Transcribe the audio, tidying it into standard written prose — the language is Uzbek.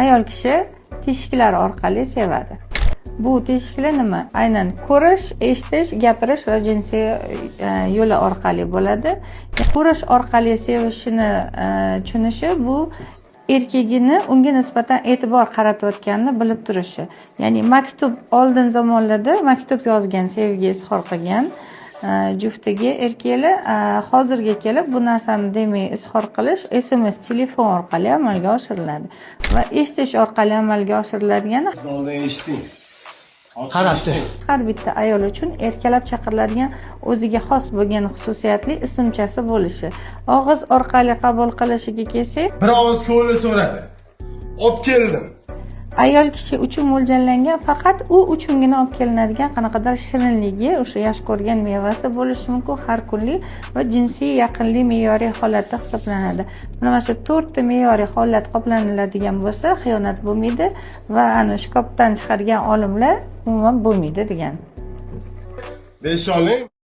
ayol kishi teshiklar orqali sevadi. Bu teshiklar nima? Aynan ko'rish, eshitish, gapirish va jinsiy yo'li orqali bo'ladi. Ko'rish orqali sevishini tushunishi bu erkagini unga nisbatan e'tibor qaratayotganini bilib turishi. Ya'ni maktub oldin zamonlarda maktub yozgan, sevgi izhor qilgan juftiga erkaklar hozirga kelib bu narsani demay izhor qilish SMS telefon orqali amalga oshiriladi va eshitish orqali amalga oshiriladigani har bitta ayol uchun erkalab chaqiriladigan o'ziga xos bo'lgan xususiyatli ismchasi bo'lishi. Og'iz orqali qabul qilishiga kelsak, bir og'iz ko'lni so'radi. Olib keldim. Ayol kishi uchun mo'ljallangan faqat u uchungina olib kelinadigan qanaqadir shirinligi, o'sha yaxshi ko'rgan mevasi bo'lishi mumkin, har kunlik va jinsiy yaqinlik me'yoriy holatda hisoblanadi. Mana shu 4 ta me'yoriy holat qoplaniladigan bo'lsa, xiyonat bo'lmaydi va ana shkopdan chiqadigan olimlar umuman bo'lmaydi degan. 5 oling.